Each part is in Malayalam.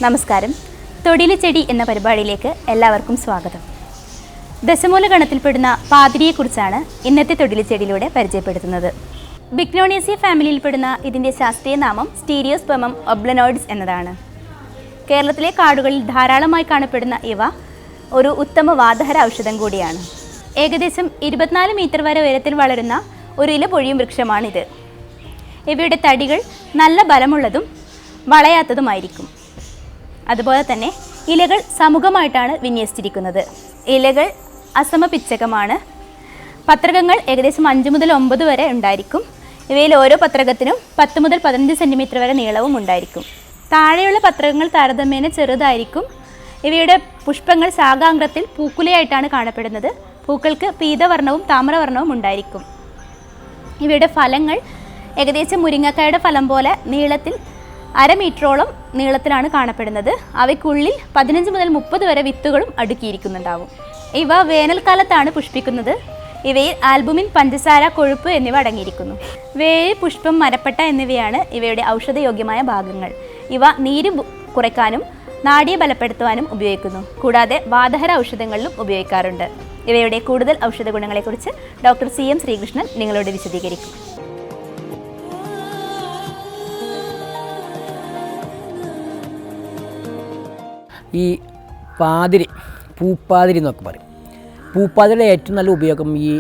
നമസ്കാരം. തൊടിയിലെ ചെടി എന്ന പരിപാടിയിലേക്ക് എല്ലാവർക്കും സ്വാഗതം. ദശമൂല ഗണത്തിൽപ്പെടുന്ന പാതിരിയെക്കുറിച്ചാണ് ഇന്നത്തെ തൊടിയിലെ ചെടിയിലൂടെ പരിചയപ്പെടുത്തുന്നത്. ബിഗ്നോണിയേസിയ ഫാമിലിയിൽപ്പെടുന്ന ഇതിൻ്റെ ശാസ്ത്രീയ നാമം സ്റ്റീരിയോസ്പെർമം ഒബ്ലനോയിഡ്സ് എന്നതാണ്. കേരളത്തിലെ കാടുകളിൽ ധാരാളമായി കാണപ്പെടുന്ന ഇവ ഒരു ഉത്തമ വാതഹര ഔഷധം കൂടിയാണ്. ഏകദേശം 24 മീറ്റർ വരെ ഉയരത്തിൽ വളരുന്ന ഒരു ഇല പൊഴിയും വൃക്ഷമാണിത്. ഇവയുടെ തടികൾ നല്ല ബലമുള്ളതും വളയാത്തതുമായിരിക്കും. അതുപോലെ തന്നെ ഇലകൾ സമുഖമായിട്ടാണ് വിന്യസിച്ചിരിക്കുന്നത്. ഇലകൾ അസമപിച്ചകമാണ്. പത്രകങ്ങൾ ഏകദേശം 5 മുതൽ 9 വരെ ഉണ്ടായിരിക്കും. ഇവയിൽ ഓരോ പത്രകത്തിനും 10 മുതൽ 15 സെൻറ്റിമീറ്റർ വരെ നീളവും ഉണ്ടായിരിക്കും. താഴെയുള്ള പത്രകങ്ങൾ താരതമ്യേന ചെറുതായിരിക്കും. ഇവയുടെ പുഷ്പങ്ങൾ ശാഖാഗ്രത്തിൽ പൂക്കുലയായിട്ടാണ് കാണപ്പെടുന്നത്. പൂക്കൾക്ക് പീതവർണ്ണവും താമ്രവർണ്ണവും ഉണ്ടായിരിക്കും. ഇവയുടെ ഫലങ്ങൾ ഏകദേശം മുരിങ്ങക്കായുടെ ഫലം പോലെ നീളത്തിൽ 1/2 മീറ്ററോളം നീളത്തിലാണ് കാണപ്പെടുന്നത്. അവയ്ക്കുള്ളിൽ 15 മുതൽ 30 വരെ വിത്തുകളും അടുക്കിയിരിക്കുന്നുണ്ടാവും. ഇവ വേനൽക്കാലത്താണ് പുഷ്പിക്കുന്നത്. ഇവയിൽ ആൽബുമിൻ, പഞ്ചസാര, കൊഴുപ്പ് എന്നിവ അടങ്ങിയിരിക്കുന്നു. വേര്, പുഷ്പം, മരപ്പട്ട എന്നിവയാണ് ഇവയുടെ ഔഷധയോഗ്യമായ ഭാഗങ്ങൾ. ഇവ നീര് കുറയ്ക്കാനും നാഡിയെ ബലപ്പെടുത്തുവാനും ഉപയോഗിക്കുന്നു. കൂടാതെ വാതഹര ഔഷധങ്ങളിലും ഉപയോഗിക്കാറുണ്ട്. ഇവയുടെ കൂടുതൽ ഔഷധ ഗുണങ്ങളെക്കുറിച്ച് ഡോക്ടർ CM ശ്രീകൃഷ്ണൻ നിങ്ങളോട് വിശദീകരിക്കും. ഈ പാതിരി, പൂപ്പാതിരി എന്നൊക്കെ പറയും. പൂപ്പാതിരിയുടെ ഏറ്റവും നല്ല ഉപയോഗം ഈ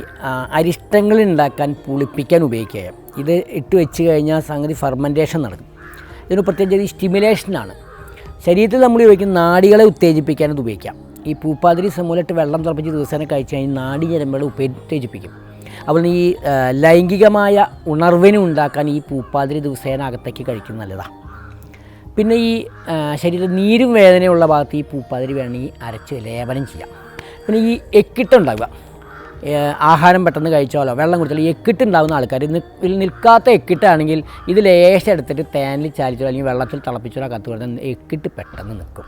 അരിഷ്ടങ്ങൾ ഉണ്ടാക്കാൻ, പുളിപ്പിക്കാൻ ഉപയോഗിക്കുക. ഇത് ഇട്ട് വെച്ച് കഴിഞ്ഞാൽ സംഗതി ഫെർമെൻറ്റേഷൻ നടക്കും. ഇതിന് പ്രത്യേകിച്ച് സ്റ്റിമുലേഷനാണ്. ശരീരത്തിൽ നമ്മൾ ഉപയോഗിക്കുന്ന നാഡികളെ ഉത്തേജിപ്പിക്കാൻ ഇത് ഉപയോഗിക്കാം. ഈ പൂപ്പാതിരി സമൂലമായിട്ട് വെള്ളം തിളപ്പിച്ച് ദിവസേന കഴിച്ച് കഴിഞ്ഞാൽ നാഡി ഞരമ്പുകളെ ഉത്തേജിപ്പിക്കും. അതുപോലെ ഈ ലൈംഗികമായ ഉണർവിനെ ഉണ്ടാക്കാൻ ഈ പൂപ്പാതിരി ദിവസേന അകത്തേക്ക് കഴിക്കുന്നത് നല്ലതാണ്. പിന്നെ ഈ ശരീരത്തിൽ നീരും വേദനയുള്ള ഭാഗത്ത് ഈ പൂപ്പാതിരി വേണമെങ്കിൽ അരച്ച് ലേപനം ചെയ്യാം. പിന്നെ ഈ എക്കിട്ടുണ്ടാവുക, ആഹാരം പെട്ടെന്ന് കഴിച്ചാലോ വെള്ളം കുടിച്ചാലോ എക്കിട്ടുണ്ടാകുന്ന ആൾക്കാർ, നിൽക്കാത്ത എക്കിട്ടാണെങ്കിൽ ഇത് ലേശം എടുത്തിട്ട് തേനിൽ ചാലിച്ചോ അല്ലെങ്കിൽ വെള്ളത്തിൽ തിളപ്പിച്ചോ കത്ത് കൊടുത്താൽ എക്കിട്ട് പെട്ടെന്ന് നിൽക്കും.